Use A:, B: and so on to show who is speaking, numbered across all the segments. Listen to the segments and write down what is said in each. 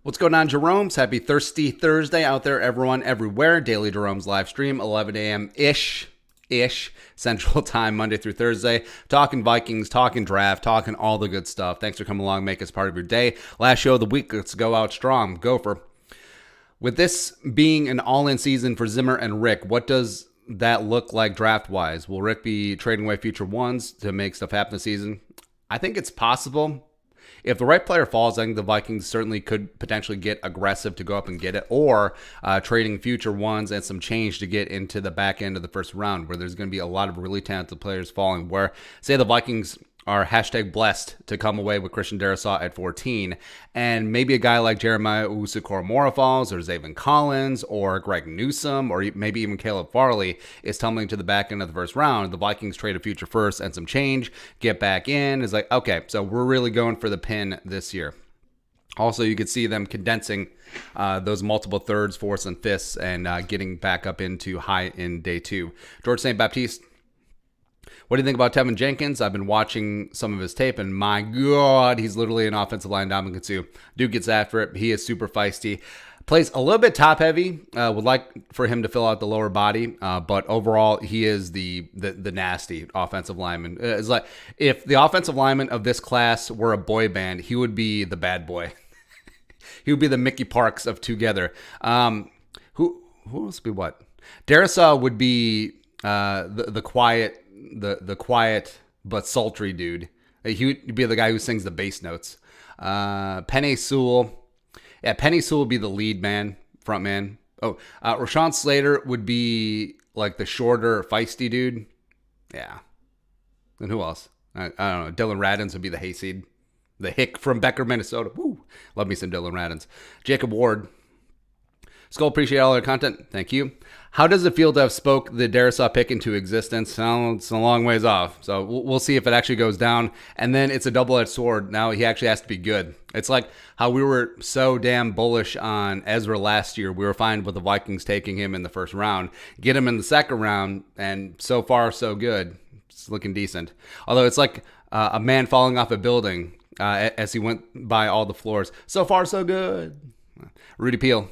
A: What's going on, Jeromes? Happy Thirsty Thursday out there, everyone, everywhere. Daily Jeromes live stream, 11 a.m. ish Central Time, Monday through Thursday. Talking Vikings, talking draft, talking all the good stuff. Thanks for coming along, make us part of your day. Last show of the week, let's go out strong. Gopher. With this being an all-in season for Zimmer and Rick, what does that look like draft-wise? Will Rick be trading away future ones to make stuff happen this season? I think it's possible. If the right player falls, I think the Vikings certainly could potentially get aggressive to go up and get it, or trading future ones and some change to get into the back end of the first round, where there's going to be a lot of really talented players falling. Where, say, the Vikings are #blessed to come away with Christian Darrisaw at 14, and maybe a guy like Jeremiah Owusu-Koramoah falls, or Zaven Collins, or Greg Newsome, or maybe even Caleb Farley is tumbling to the back end of the first round. The Vikings trade a future first and some change, get back in. It's like, okay, so we're really going for the pin this year. Also, you could see them condensing those multiple thirds, fourths, and fifths, and getting back up into high in day two. George St. Baptiste. What do you think about Tevin Jenkins? I've been watching some of his tape, and my God, he's literally an offensive line Dominican. Dude gets after it. He is super feisty. Plays a little bit top heavy. Would like for him to fill out the lower body, but overall, he is the nasty offensive lineman. It's like if the offensive lineman of this class were a boy band, he would be the bad boy. He would be the Mickey Parks of Together. Who else would be what? Darrisaw would be the quiet. The quiet but sultry dude. He would be the guy who sings the bass notes. Penny Sewell. Yeah, Penny Sewell would be the lead man, front man. Oh, Rashawn Slater would be like the shorter, feisty dude. Yeah. And who else? I don't know. Dylan Radins would be the hayseed. The hick from Becker, Minnesota. Woo. Love me some Dylan Radins. Jacob Ward. Skull, appreciate all their content. Thank you. How does it feel to have spoke the Darrisaw pick into existence? Well, it's a long ways off. So we'll see if it actually goes down. And then it's a double-edged sword. Now he actually has to be good. It's like how we were so damn bullish on Ezra last year. We were fine with the Vikings taking him in the first round. Get him in the second round, and so far, so good. It's looking decent. Although it's like a man falling off a building as he went by all the floors. So far, so good. Rudy Peel.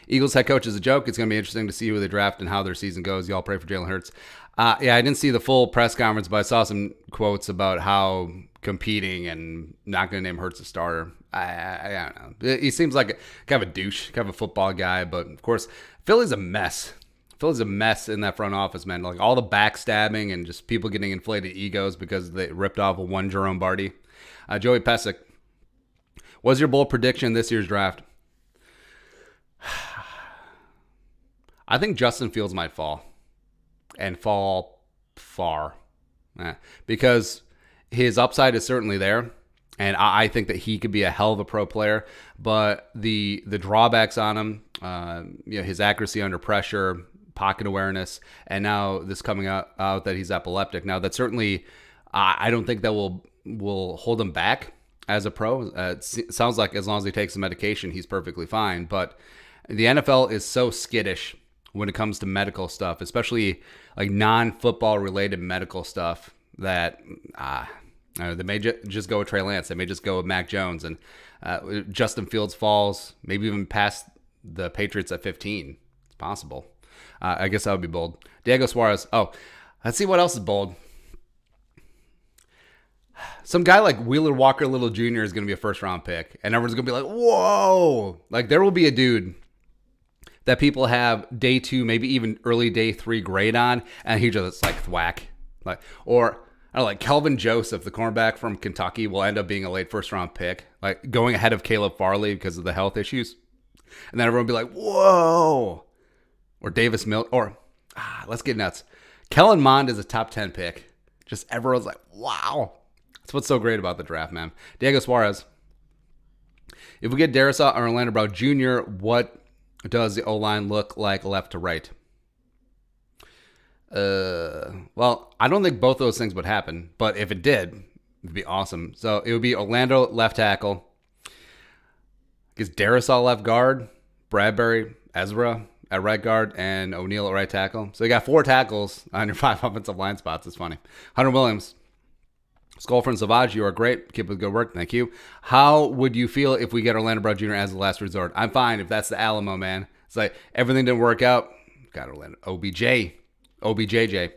A: Eagles head coach is a joke. It's going to be interesting to see who they draft and how their season goes. Y'all pray for Jalen Hurts. Yeah, I didn't see the full press conference, but I saw some quotes about how competing and not going to name Hurts a starter. I don't know. He seems like kind of a douche, kind of a football guy, but of course, Philly's a mess. Philly's a mess in that front office, man. Like all the backstabbing and just people getting inflated egos because they ripped off a one Jerome Barty. Joey Pesic. What's your bold prediction this year's draft? I think Justin Fields might fall, and fall far, because his upside is certainly there, and I think that he could be a hell of a pro player. But the drawbacks on him, his accuracy under pressure, pocket awareness, and now this coming out that he's epileptic. Now that certainly, I don't think that will hold him back as a pro. It sounds like as long as he takes the medication, he's perfectly fine. But the NFL is so skittish when it comes to medical stuff, especially like non-football related medical stuff, that they may just go with Trey Lance. They may just go with Mac Jones. And Justin Fields falls, maybe even past the Patriots at 15. It's possible. I guess that would be bold. Diego Suarez. Oh, let's see what else is bold. Some guy like Wheeler Walker Little Jr. is going to be a first-round pick. And everyone's going to be like, whoa. Like there will be a dude that people have day 2, maybe even early day 3 grade on, and he just like thwack. Or I don't know, like Kelvin Joseph, the cornerback from Kentucky, will end up being a late first round pick, like going ahead of Caleb Farley because of the health issues. And then everyone will be like, whoa. Or Davis Mill, or let's get nuts. Kellen Mond is a top 10 pick. Just everyone's like, wow. That's what's so great about the draft, man. Diego Suarez. If we get Darrisaw or Orlando Brown Jr., what does the O-line look like left to right? Well, I don't think both those things would happen, but if it did, it'd be awesome. So it would be Orlando left tackle, I guess Darrisaw left guard, Bradbury, Ezra at right guard, and O'Neal at right tackle. So you got 4 tackles on your 5 offensive line spots. It's funny. Hunter Williams. Skull from Savage, you are great. Keep up the good work. Thank you. How would you feel if we get Orlando Brown Jr. as the last resort? I'm fine if that's the Alamo, man. It's like everything didn't work out. Got Orlando. OBJJ.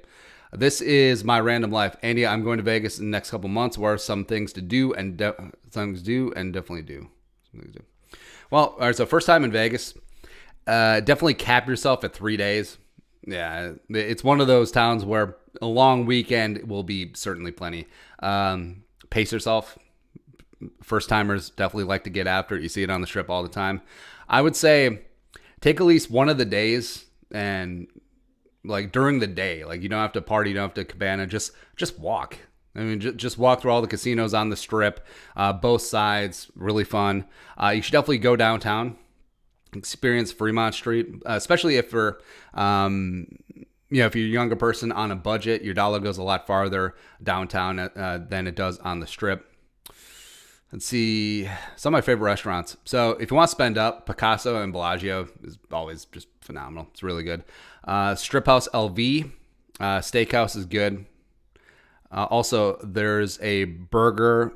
A: This is my random life. Andy, I'm going to Vegas in the next couple months. What are some things to do and definitely do? Well, all right, so first time in Vegas. Definitely cap yourself at 3 days. Yeah, it's one of those towns where a long weekend will be certainly plenty. Pace yourself. First timers definitely like to get after it. You see it on the strip all the time. I would say take at least one of the days and like during the day, like you don't have to party, you don't have to cabana, just walk. I mean, just walk through all the casinos on the strip, both sides, really fun. You should definitely go downtown, experience Fremont Street, especially if you're, if you're a younger person on a budget, your dollar goes a lot farther downtown than it does on the strip. Let's see, some of my favorite restaurants. So if you want to spend up, Picasso and Bellagio is always just phenomenal. It's really good. Strip House LV, Steakhouse is good. Also, there's a burger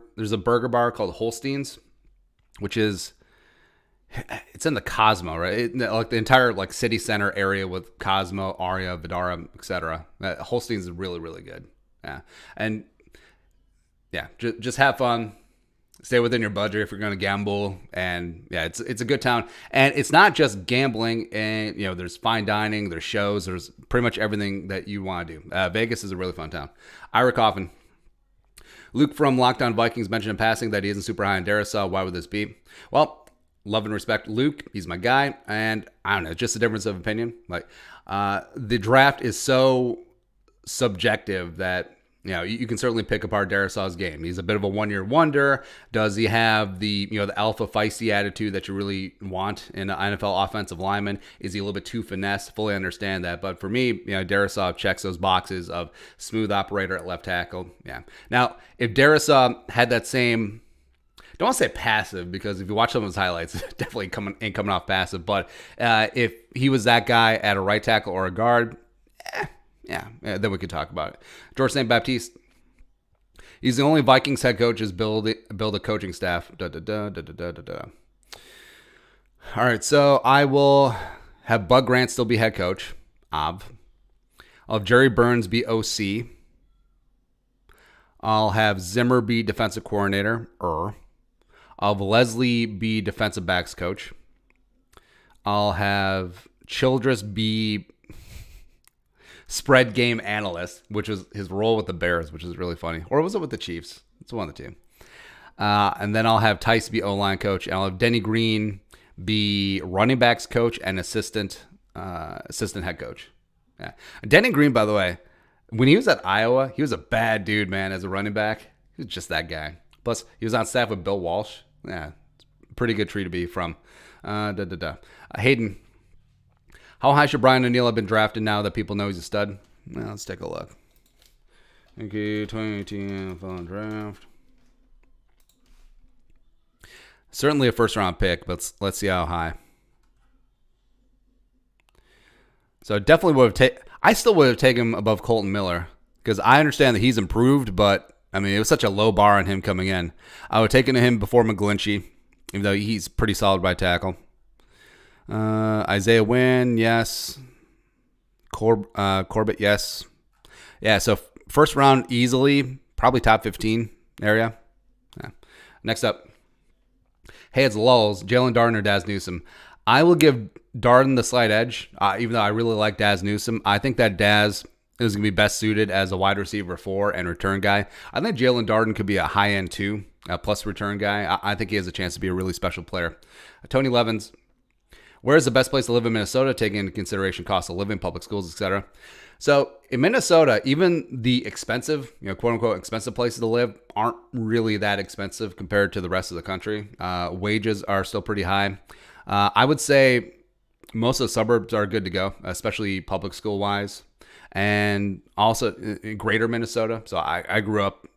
A: bar called Holstein's, which is, it's in the Cosmo, right? Like the entire like city center area with Cosmo, Aria, Vidara, etc. Holstein's is really, really good. Yeah, and yeah, just have fun. Stay within your budget if you're going to gamble, and yeah, it's a good town. And it's not just gambling, and there's fine dining, there's shows, there's pretty much everything that you want to do. Vegas is a really fun town. Ira Coffin. Luke from Lockdown Vikings mentioned in passing that he isn't super high on Darisaw. Why would this be? Well, love and respect Luke. He's my guy, and I don't know, just a difference of opinion. Like the draft is so subjective that you can certainly pick apart Darisaw's game. He's a bit of a one-year wonder. Does he have the the alpha feisty attitude that you really want in an NFL offensive lineman? Is he a little bit too finesse? Fully understand that. But for me, Darisaw checks those boxes of smooth operator at left tackle. Yeah. Now, if Darisaw had that same, don't want to say passive, because if you watch some of his highlights, definitely ain't coming off passive. But if he was that guy at a right tackle or a guard, yeah, then we could talk about it. George St. Baptiste. He's the only Vikings head coach who's build a coaching staff. All right, so I will have Bud Grant still be head coach. I'll have Jerry Burns be OC. I'll have Zimmer be defensive coordinator. I'll have Leslie be defensive backs coach. I'll have Childress be spread game analyst, which was his role with the Bears, which is really funny. Or was it with the Chiefs? It's one of the two. And then I'll have Tice be O-line coach, and I'll have Denny Green be running backs coach and assistant head coach. Yeah. Denny Green, by the way, when he was at Iowa, he was a bad dude, man, as a running back. He was just that guy. Plus, he was on staff with Bill Walsh. Yeah, pretty good tree to be from. Hayden. How high should Brian O'Neill have been drafted now that people know he's a stud? Well, let's take a look. Okay, 2018 NFL draft. Certainly a first-round pick, but let's see how high. So definitely would have I still would have taken him above Colton Miller, because I understand that he's improved, but I mean, it was such a low bar on him coming in. I would have taken him before McGlinchey, even though he's pretty solid by tackle. Isaiah Wynn, yes. Corbett, yes. Yeah, so first round easily, probably top 15 area. Yeah. Next up. Hey, it's Lulls, Jalen Darden or Daz Newsome. I will give Darden the slight edge, even though I really like Daz Newsome. I think that Daz is going to be best suited as a wide receiver 4 and return guy. I think Jalen Darden could be a high-end 2 plus return guy. I think he has a chance to be a really special player. Tony Levins. Where is the best place to live in Minnesota, taking into consideration cost of living, public schools, etc.? So in Minnesota, even the expensive, quote-unquote expensive places to live aren't really that expensive compared to the rest of the country. Wages are still pretty high. I would say most of the suburbs are good to go, especially public school-wise. And also in greater Minnesota. So I grew up,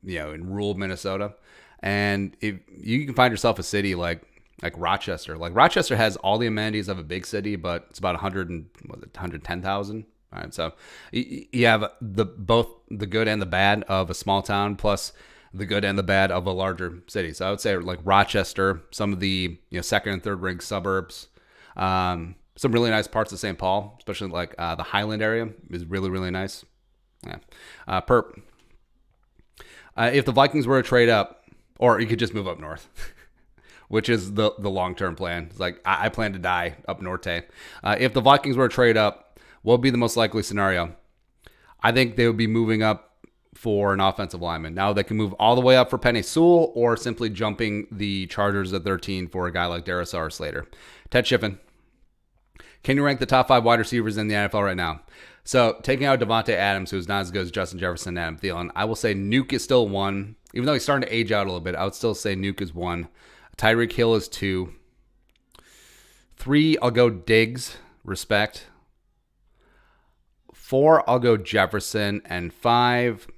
A: in rural Minnesota. And if you can find yourself a city like Rochester. Like Rochester has all the amenities of a big city, but it's about 110,000. All right, so you have both the good and the bad of a small town, plus the good and the bad of a larger city. So I would say like Rochester, some of the second and third ranked suburbs, some really nice parts of St. Paul, especially like the Highland area is really really nice. Yeah, Perp. If the Vikings were to trade up, or you could just move up north. Which is the long-term plan. It's like, I plan to die up norte. If the Vikings were to trade up, what would be the most likely scenario? I think they would be moving up for an offensive lineman. Now, they can move all the way up for Penei Sewell or simply jumping the Chargers at 13 for a guy like Darrisaw or Slater. Ted Shiffin, can you rank the top 5 wide receivers in the NFL right now? So, taking out Devontae Adams, who's not as good as Justin Jefferson and Adam Thielen, I will say Nuke is still 1. Even though he's starting to age out a little bit, I would still say Nuke is 1. Tyreek Hill is 2. 3, I'll go Diggs, respect. 4, I'll go Jefferson. And 5,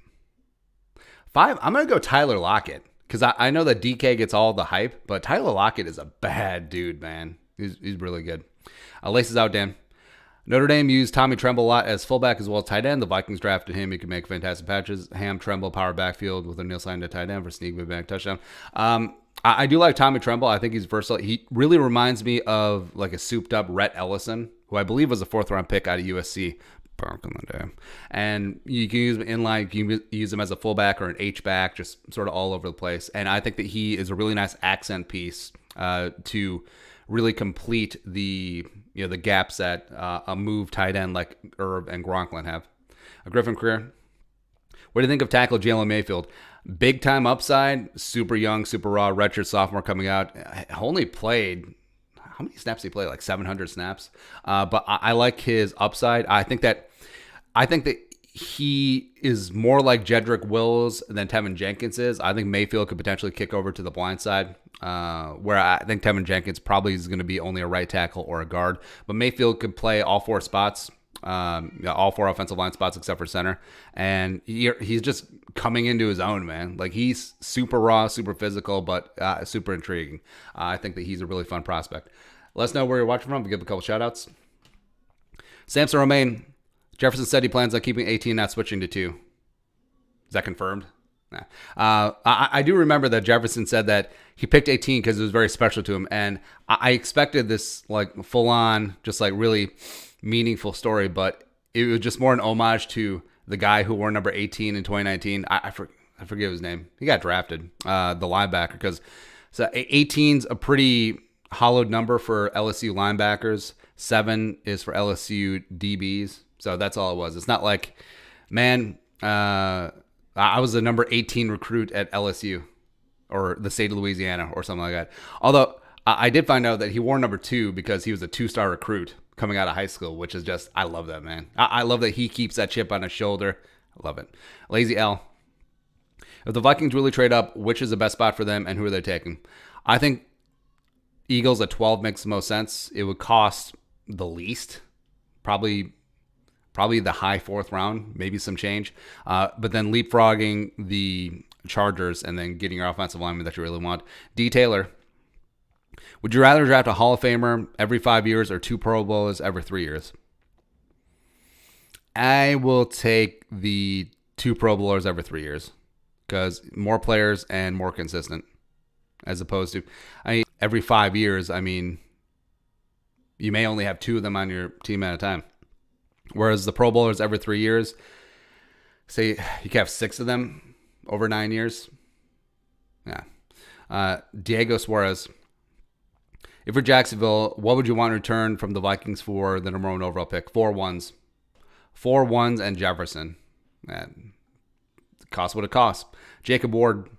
A: I'm going to go Tyler Lockett. Because I know that DK gets all the hype, but Tyler Lockett is a bad dude, man. He's really good. Laces out, Dan. Notre Dame used Tommy Tremble a lot as fullback as well as tight end. The Vikings drafted him. He could make fantastic patches. Ham, Tremble, power backfield with a nil sign to tight end for sneak move back touchdown. I do like Tommy Tremble. I think he's versatile. He really reminds me of like a souped up Rhett Ellison, who I believe was a 4th round pick out of USC back in the day. And you can use him inline, you can use him as a fullback or an H-back, just sort of all over the place. And I think that he is a really nice accent piece to really complete the the gaps that a move tight end like Herb and Gronklin have. A Griffin career. What do you think of tackle Jalen Mayfield? Big time upside, super young, super raw, redshirt sophomore coming out. Only played, how many snaps did he play? Like 700 snaps. But I like his upside. I think that he is more like Jedrick Wills than Tevin Jenkins is. I think Mayfield could potentially kick over to the blind side, where I think Tevin Jenkins probably is going to be only a right tackle or a guard. But Mayfield could play all 4 spots. All 4 offensive line spots except for center, and he's just coming into his own, man. Like, he's super raw, super physical, but super intriguing. I think that he's a really fun prospect. Let us know where you're watching from. We'll give a couple shout outs. Samson Romaine, Jefferson said he plans on keeping 18, not switching to 2. Is that confirmed? Nah. I do remember that Jefferson said that he picked 18 because it was very special to him, and I expected this like full on, just like really meaningful story, but it was just more an homage to the guy who wore number 18 in 2019. I forget his name. He got drafted, the linebacker, because so 18's a pretty hollowed number for LSU linebackers. 7 is for LSU DBs. So that's all it was. It's not like, man, I was a number 18 recruit at LSU or the state of Louisiana or something like that. Although I did find out that he wore number 2 because he was a 2-star recruit coming out of high school, which is just, I love that, man. I love that he keeps that chip on his shoulder. I love it. Lazy L. If the Vikings really trade up, which is the best spot for them and who are they taking? I think Eagles at 12 makes the most sense. It would cost the least, probably the high 4th round, maybe some change. But then leapfrogging the Chargers and then getting your offensive lineman that you really want. D. Taylor. Would you rather draft a Hall of Famer every 5 years or 2 Pro Bowlers every 3 years? I will take the 2 Pro Bowlers every 3 years because more players and more consistent, as opposed to, every 5 years, you may only have 2 of them on your team at a time. Whereas the Pro Bowlers every 3 years, say you can have 6 of them over 9 years. Yeah. Diego Suarez. If you're Jacksonville, what would you want in return from the Vikings for the number 1 overall pick? 4 ones. 4 ones and Jefferson. And cost what it costs. Jacob Ward.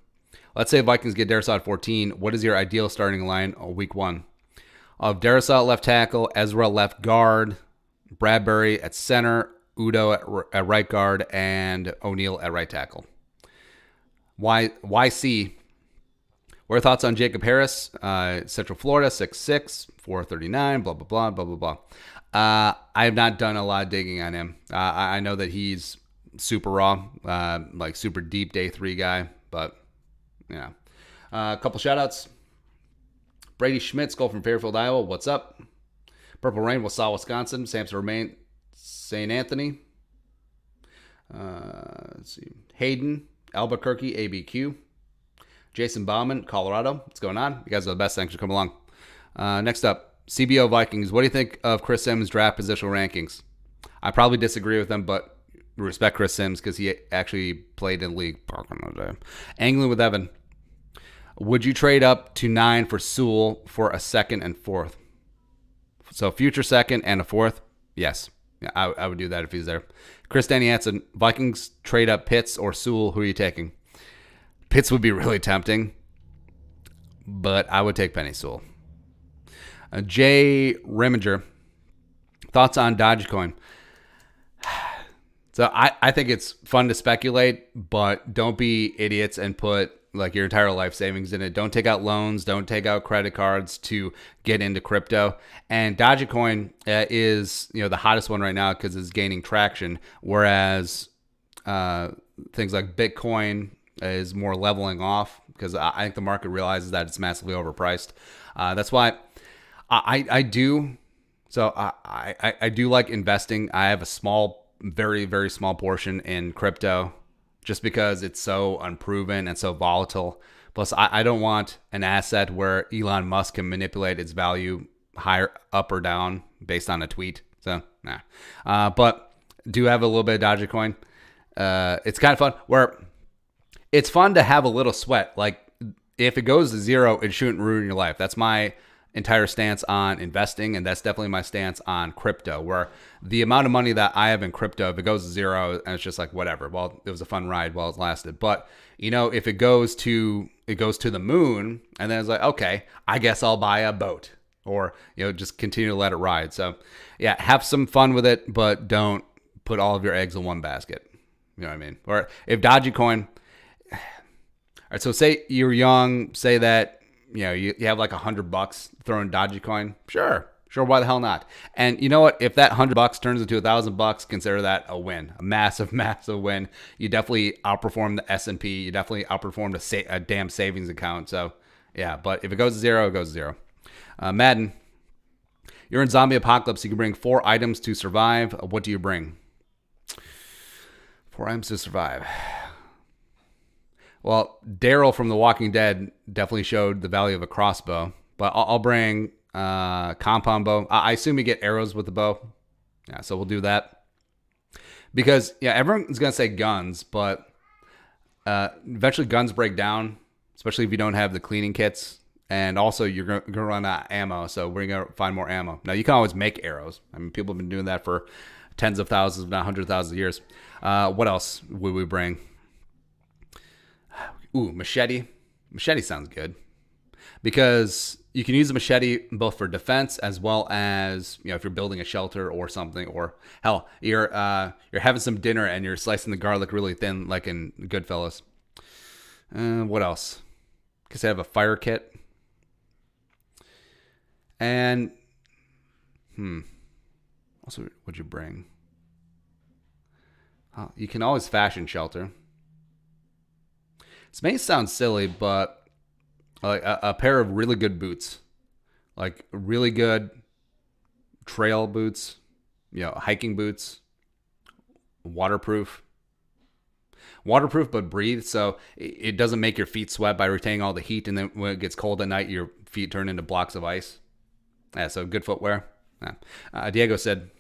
A: Let's say Vikings get Darrisaw at 14. What is your ideal starting line week 1? Of Darrisaw at left tackle, Ezra left guard, Bradbury at center, Udo at right guard, and O'Neal at right tackle. YC. What are your thoughts on Jacob Harris? Central Florida, 6'6", 439, blah, blah, blah, blah, blah, blah. I have not done a lot of digging on him. I know that he's super raw, like super deep day 3 guy, but yeah. A couple shout-outs. Brady Schmitz, goal from Fairfield, Iowa. What's up? Purple Rain, Wausau, Wisconsin. Samson Romaine St. Anthony. Let's see. Hayden, Albuquerque, ABQ. Jason Bauman, Colorado. What's going on? You guys are the best. Thanks for coming along. Next up, CBO Vikings. What do you think of Chris Sims' draft positional rankings? I probably disagree with them, but respect Chris Sims because he actually played in the league. Angling with Evan. Would you trade up to 9 for Sewell for a second and fourth? So future second and a fourth? Yes. Yeah, I would do that if he's there. Chris Danny Hansen, Vikings trade up Pitts or Sewell. Who are you taking? Pitts would be really tempting, but I would take Penny Sewell. Jay Reminger, thoughts on Dogecoin? So I think it's fun to speculate, but don't be idiots and put like your entire life savings in it. Don't take out loans. Don't take out credit cards to get into crypto. And Dogecoin is the hottest one right now because it's gaining traction, whereas things like Bitcoin is more leveling off because I think the market realizes that it's massively overpriced. That's why I do. So I do like investing. I have a small, very, very small portion in crypto just because it's so unproven and so volatile. Plus, I don't want an asset where Elon Musk can manipulate its value higher up or down based on a tweet. So, nah. But do have a little bit of Dogecoin. It's kind of fun where it's fun to have a little sweat. Like, if it goes to zero, it shouldn't ruin your life. That's my entire stance on investing, and that's definitely my stance on crypto, where the amount of money that I have in crypto, if it goes to zero, and it's just like, whatever. Well, it was a fun ride while it lasted. But, if it goes to the moon, and then it's like, okay, I guess I'll buy a boat, or, just continue to let it ride. So, yeah, have some fun with it, but don't put all of your eggs in one basket. You know what I mean? Or if Dogecoin, all right, so say you're young, say that, you have like $100 throwing Dogecoin. Sure. Why the hell not? And you know what? If that $100 turns into $1,000, consider that a win, a massive, massive win. You definitely outperform the S&P. You definitely outperformed a damn savings account. So yeah, but if it goes to zero, it goes to zero. Madden, you're in zombie apocalypse. You can bring 4 items to survive. What do you bring? 4 items to survive. Well, Daryl from The Walking Dead definitely showed the value of a crossbow, but I'll bring compound bow. I assume you get arrows with the bow. Yeah, so we'll do that. Because, everyone's going to say guns, but eventually guns break down, especially if you don't have the cleaning kits. And also, you're going to run out of ammo, so we're going to find more ammo. Now, you can always make arrows. I mean, people have been doing that for tens of thousands, if not hundreds of thousands of years. What else would we bring? Ooh, machete. Machete sounds good because you can use a machete both for defense as well as, if you're building a shelter or something, or hell, you're having some dinner and you're slicing the garlic really thin, like in Goodfellas. What else? Because I have a fire kit. And, also, what'd you bring? You can always fashion shelter. This may sound silly, but like a pair of really good boots, like really good trail boots, hiking boots, waterproof, but breathe. So it doesn't make your feet sweat by retaining all the heat. And then when it gets cold at night, your feet turn into blocks of ice. Yeah, so good footwear. Yeah. Diego said,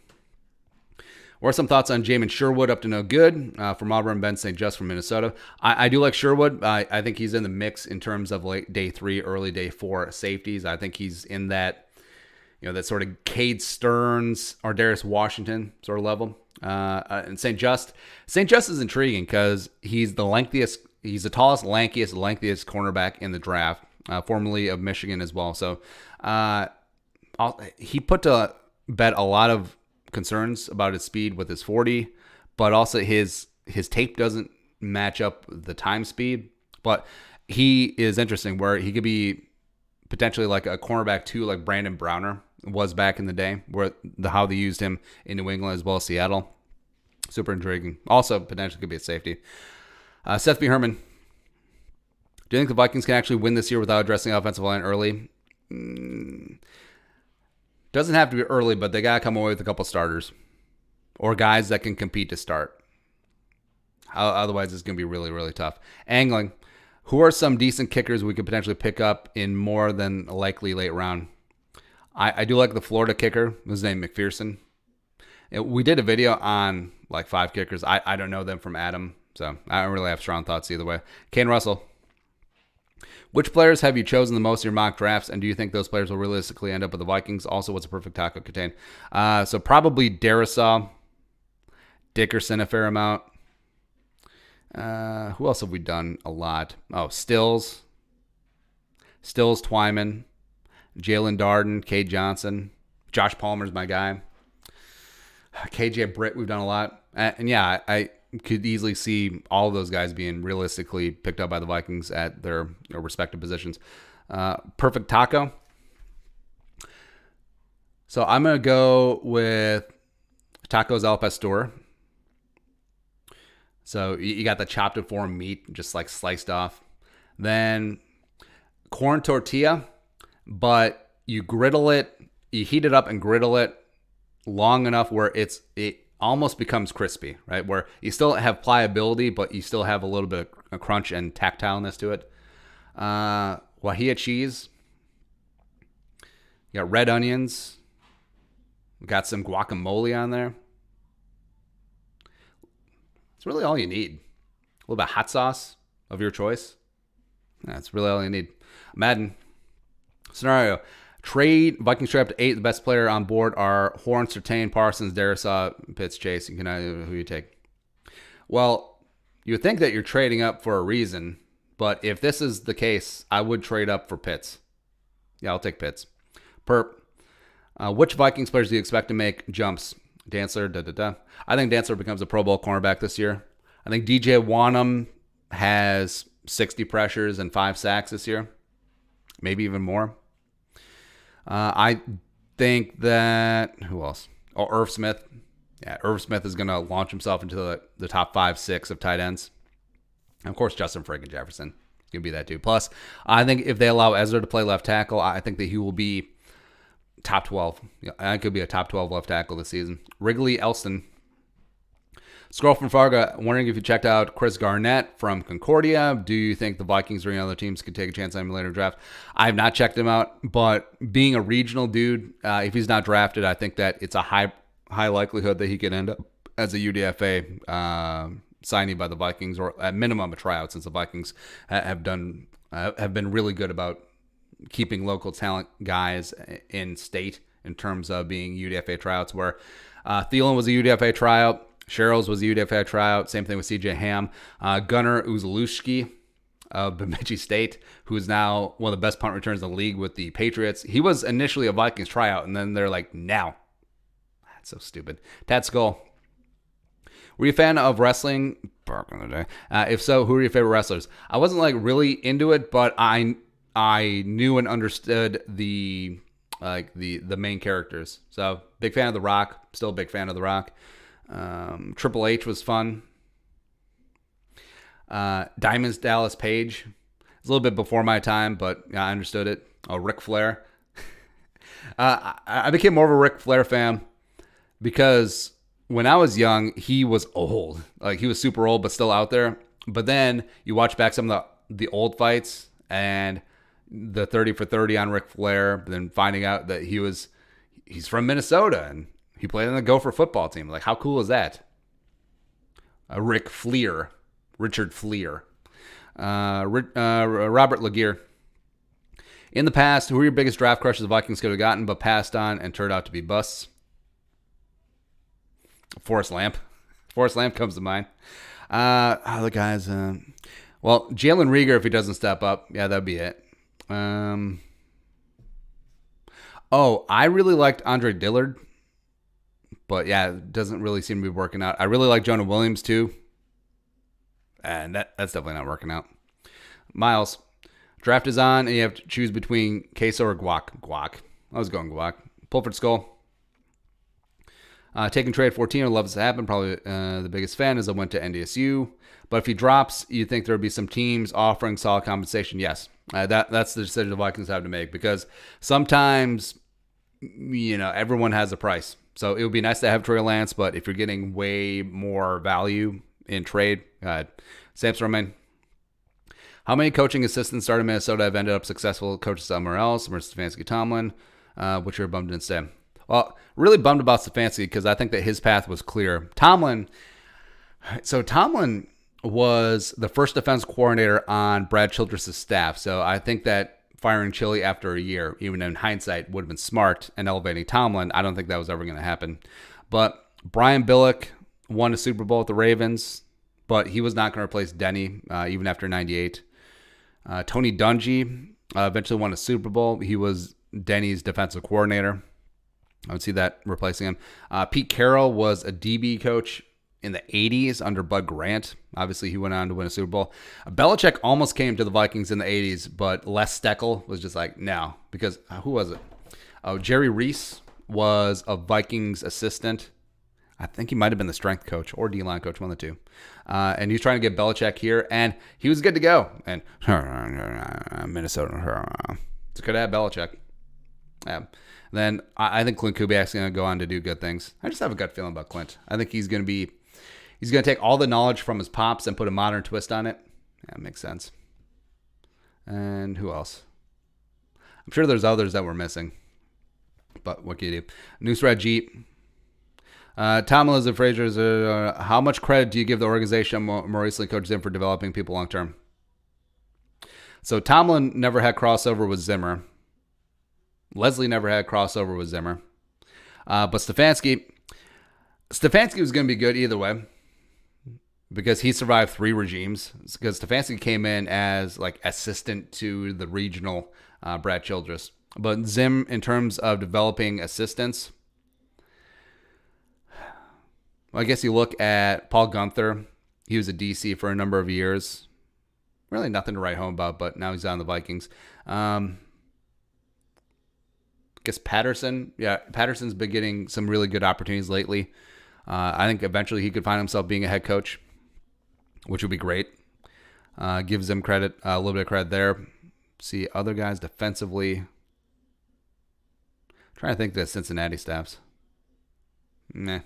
A: what are some thoughts on Jamin Sherwood up to no good from Auburn, Ben St. Just from Minnesota? I do like Sherwood. I think he's in the mix in terms of late day 3, early day 4 safeties. I think he's in that, that sort of Cade Stearns or Darius Washington sort of level. And St. Just is intriguing because he's the tallest, lengthiest cornerback in the draft, formerly of Michigan as well. So he put to bed a lot of concerns about his speed with his 40, but also his tape doesn't match up the time speed. But he is interesting where he could be potentially like a cornerback 2, like Brandon Browner was back in the day, where how they used him in New England as well as Seattle. Super intriguing. Also potentially could be a safety. Seth B. Herman, do you think the Vikings can actually win this year without addressing the offensive line early? Doesn't have to be early, but they got to come away with a couple starters. or guys that can compete to start. Otherwise, it's going to be really, really tough. Angling. Who are some decent kickers we could potentially pick up in more than a likely late round? I do like the Florida kicker. His name McPherson. We did a video on like 5 kickers. I don't know them from Adam, so I don't really have strong thoughts either way. Kane Russell. Which players have you chosen the most in your mock drafts, and do you think those players will realistically end up with the Vikings? Also, what's a perfect tackle contain? So probably Darisaw, Dickerson a fair amount. Who else have we done a lot? Oh, Stills, Twyman, Jalen Darden, Cade Johnson, Josh Palmer's my guy. KJ Britt, we've done a lot. And yeah, I could easily see all of those guys being realistically picked up by the Vikings at their respective positions. Perfect taco. So I'm going to go with tacos al pastor. So you got the chopped and formed meat, just like sliced off. Then corn tortilla, but you griddle it, you heat it up and griddle it long enough where it almost becomes crispy, right? Where you still have pliability, but you still have a little bit of crunch and tactileness to it. Guajillo cheese. You got red onions. We got some guacamole on there. It's really all you need. A little bit of hot sauce of your choice. That's really all you need. Madden. Scenario. Trade Vikings trade up to 8. The best player on board are Horn, Surtain, Parsons, Darisaw, Pitts, Chase. You can who you take. Well, you would think that you're trading up for a reason, but if this is the case, I would trade up for Pitts. Yeah, I'll take Pitts. Perp. Which Vikings players do you expect to make jumps? Dantzler, I think Dantzler becomes a Pro Bowl cornerback this year. I think DJ Wanham has 60 pressures and 5 sacks this year. Maybe even more. I think that, who else? Oh, Irv Smith. Yeah, Irv Smith is going to launch himself into the top 5, 6 of tight ends. And of course, Justin Friggin Jefferson is going to be that dude. Plus, I think if they allow Ezra to play left tackle, I think that he will be top 12. I could be a top 12 left tackle this season. Wrigley Elston. Scroll from Fargo, wondering if you checked out Chris Garnett from Concordia. Do you think the Vikings or any other teams could take a chance on him later draft? I have not checked him out, but being a regional dude, if he's not drafted, I think that it's a high likelihood that he could end up as a UDFA signing by the Vikings, or at minimum a tryout, since the Vikings have been really good about keeping local talent guys in state in terms of being UDFA tryouts, where Thielen was a UDFA tryout, Sherrills was a UDFA tryout, same thing with CJ Ham. Gunnar Uzluski of Bemidji State, who is now one of the best punt returns in the league with the Patriots. He was initially a Vikings tryout, and then they're like, now. That's so stupid. Tat Skull. Were you a fan of wrestling back in the day? If so, who are your favorite wrestlers? I wasn't like really into it, but I knew and understood the main characters. So big fan of The Rock. Still a big fan of The Rock. Triple H was fun. Diamonds Dallas Page. It's a little bit before my time, but I understood it. Oh, Ric Flair. I became more of a Ric Flair fan because when I was young, he was old. Like, he was super old, but still out there. But then you watch back some of the old fights and the 30 for 30 on Ric Flair, but then finding out that he's from Minnesota and he played on the Gopher football team. Like, how cool is that? Richard Fleer. Robert Laguerre. In the past, who are your biggest draft crushes the Vikings could have gotten but passed on and turned out to be busts? Forrest Lamp. Forrest Lamp comes to mind. The guys. Well, Jalen Reagor, if he doesn't step up, yeah, that'd be it. I really liked Andre Dillard, but yeah, it doesn't really seem to be working out. I really like Jonah Williams too, and that's definitely not working out. Miles, draft is on, and you have to choose between queso or guac. Guac. I was going guac. Pulford Skull. Taking trade 14, I'd love this to happen. Probably the biggest fan is I went to NDSU. But if he drops, you think there would be some teams offering solid compensation? Yes. That's the decision the Vikings have to make, because sometimes, everyone has a price. So it would be nice to have Trey Lance, but if you're getting way more value in trade, Sam Romain. How many coaching assistants started in Minnesota have ended up successful coaches somewhere else? Versus Stefanski, Tomlin, which you're bummed instead. Well, really bummed about Stefanski because I think that his path was clear. Tomlin was the first defense coordinator on Brad Childress' staff. So I think that firing Chili after a year, even in hindsight, would have been smart, and elevating Tomlin, I don't think that was ever going to happen. But Brian Billick won a Super Bowl with the Ravens, but he was not going to replace Denny even after 98. Tony Dungy eventually won a Super Bowl. He was Denny's defensive coordinator. I would see that replacing him. Pete Carroll was a DB coach in the 80s under Bud Grant. Obviously, he went on to win a Super Bowl. Belichick almost came to the Vikings in the 80s, but Les Steckel was just like, no. Because who was it? Oh, Jerry Reese was a Vikings assistant. I think he might have been the strength coach or D-line coach, one of the two. And he was trying to get Belichick here, and he was good to go. And Minnesota. It's good to have Belichick. Yeah. Then I think Clint Kubiak's going to go on to do good things. I just have a gut feeling about Clint. I think he's going to take all the knowledge from his pops and put a modern twist on it. Yeah, makes sense. And who else? I'm sure there's others that we're missing. But what can you do? Nusrat Jeet. Tom Elizabeth Frazier, how much credit do you give the organization more recently coaches in for developing people long term? So Tomlin never had crossover with Zimmer. Leslie never had crossover with Zimmer. But Stefanski was going to be good either way because he survived 3 regimes. Because Stefanski came in as like assistant to the regional Brad Childress. But Zim, in terms of developing assistants, well, I guess you look at Paul Gunther. He was a DC for a number of years. Really nothing to write home about, but now he's on the Vikings. I guess Patterson. Yeah, Patterson's been getting some really good opportunities lately. I think eventually he could find himself being a head coach, which would be great. Gives him credit, a little bit of credit there. See other guys defensively. Trying to think of the Cincinnati staffs. Meh.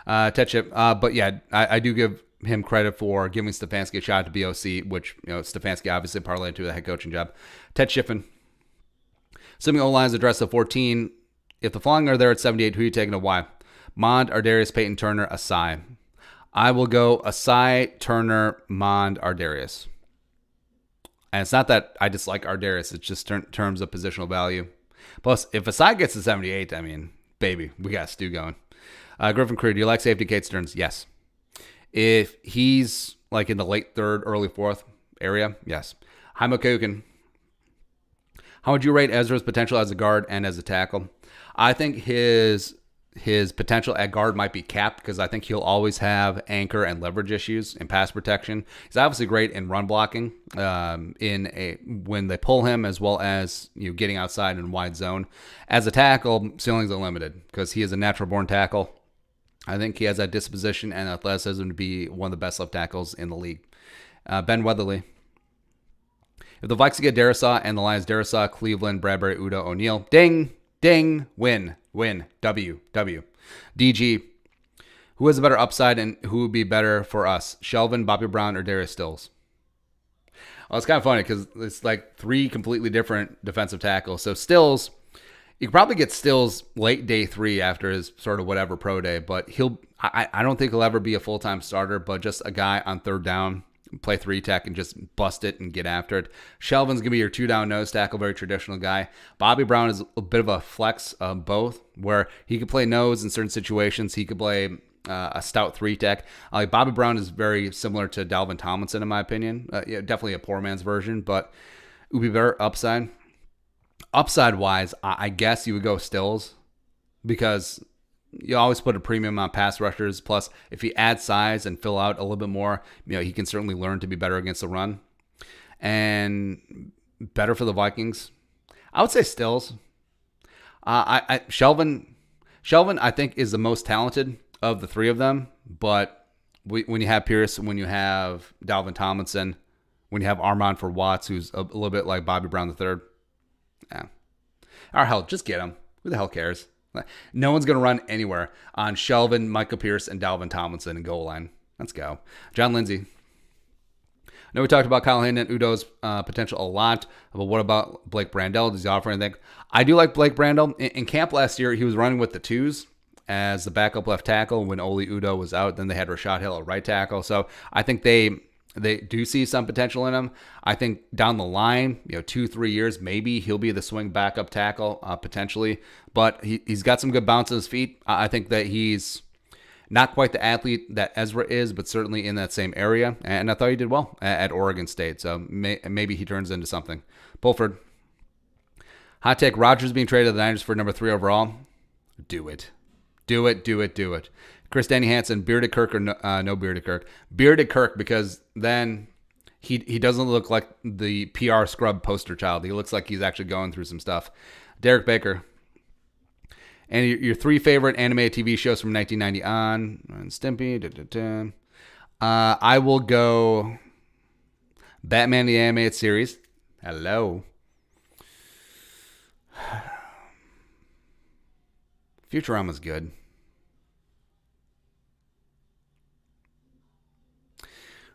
A: Ted Chip. But yeah, I do give him credit for giving Stefanski a shot to be OC, which, Stefanski obviously parlayed to the head coaching job. Ted Shiffen. Assuming O-line's addressed at 14, if the following are there at 78, who are you taking to why? Mond, Ardarius, Peyton Turner, Asai. I will go Asai, Turner, Mond, Ardarius. And it's not that I dislike Ardarius, it's just in terms of positional value. Plus, if Asai gets to 78, I mean, baby, we got Stu going. Griffin Crew, do you like safety Kate Stearns? Yes. If he's like in the late 3rd, early 4th area, yes. Jaime Kukin. How would you rate Ezra's potential as a guard and as a tackle? I think his potential at guard might be capped because I think he'll always have anchor and leverage issues in pass protection. He's obviously great in run blocking when they pull him, as well as getting outside in wide zone. As a tackle, ceilings are limited because he is a natural born tackle. I think he has that disposition and athleticism to be one of the best left tackles in the league. Ben Weatherly. If the Vikings get Darisaw and the Lions Darisaw, Cleveland, Bradbury, Udo, O'Neal, ding, win, W. DG, who has a better upside and who would be better for us? Shelvin, Bobby Brown, or Darius Stills? Well, it's kind of funny because it's like 3 completely different defensive tackles. So Stills, you could probably get Stills late day 3 after his sort of whatever pro day, but I don't think he'll ever be a full-time starter, but just a guy on 3rd down, play 3 tech and just bust it and get after it. Shelvin's going to be your 2-down nose tackle, very traditional guy. Bobby Brown is a bit of a flex of both, where he could play nose in certain situations. He could play a stout 3 tech. Bobby Brown is very similar to Dalvin Tomlinson, in my opinion. Definitely a poor man's version, but it would be better upside. Upside-wise, I guess you would go Stills because you always put a premium on pass rushers. Plus, if he adds size and fill out a little bit more, he can certainly learn to be better against the run. And better for the Vikings, I would say Stills. Shelvin, I think, is the most talented of the 3 of them. But when you have Pierce, when you have Dalvin Tomlinson, when you have Armand for Watts, who's a little bit like Bobby Brown III, yeah. Or hell, just get him. Who the hell cares? No one's going to run anywhere on Shelvin, Michael Pierce, and Dalvin Tomlinson in goal line. Let's go. John Lindsay. I know we talked about Kyle Hayden and Udo's potential a lot, but what about Blake Brandel? Does he offer anything? I do like Blake Brandel. In camp last year, he was running with the twos as the backup left tackle when Oli Udo was out. Then they had Rashad Hill at right tackle. So I think they do see some potential in him. I think down the line, 2-3 years, maybe he'll be the swing backup tackle potentially. But he's got some good bounce on his feet. I think that he's not quite the athlete that Ezra is, but certainly in that same area. And I thought he did well at Oregon State. So maybe he turns into something. Pulford. Hot take, Rodgers being traded to the Niners for number 3 overall. Do it. Do it. Chris Danny Hansen, bearded Kirk or no bearded Kirk? Bearded Kirk, because then he doesn't look like the PR scrub poster child. He looks like he's actually going through some stuff. Derek Baker. And your 3 favorite animated TV shows from 1990 on. And Stimpy. I will go Batman the Animated Series. Hello. Futurama's good. All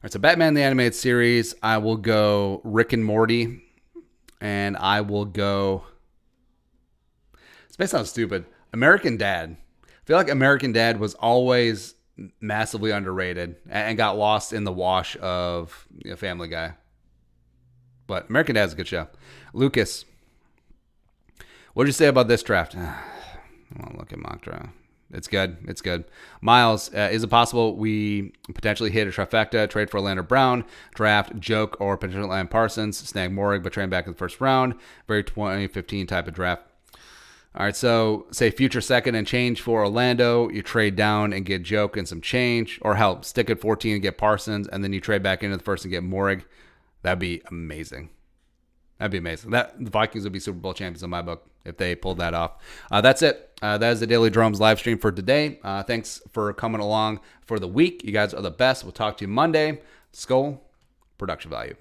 A: right, so Batman the Animated Series, I will go Rick and Morty, and I will go, this may sound stupid, American Dad. I feel like American Dad was always massively underrated and got lost in the wash of Family Guy. But American Dad's a good show. Lucas, what did you say about this draft? Well, look at mock draft. It's good. Miles, is it possible we potentially hit a trifecta, trade for Orlando Brown, draft Joke or potentially land Parsons, snag Morig, but trade back in the first round? Very 2015 type of draft. All right, so say future second and change for Orlando. You trade down and get Joke and some change, or help stick at 14 and get Parsons, and then you trade back into the first and get Morig. That'd be amazing. The Vikings would be Super Bowl champions in my book if they pulled that off. That's it. That is the Daily Jeromes live stream for today. Thanks for coming along for the week. You guys are the best. We'll talk to you Monday. Skull, production value.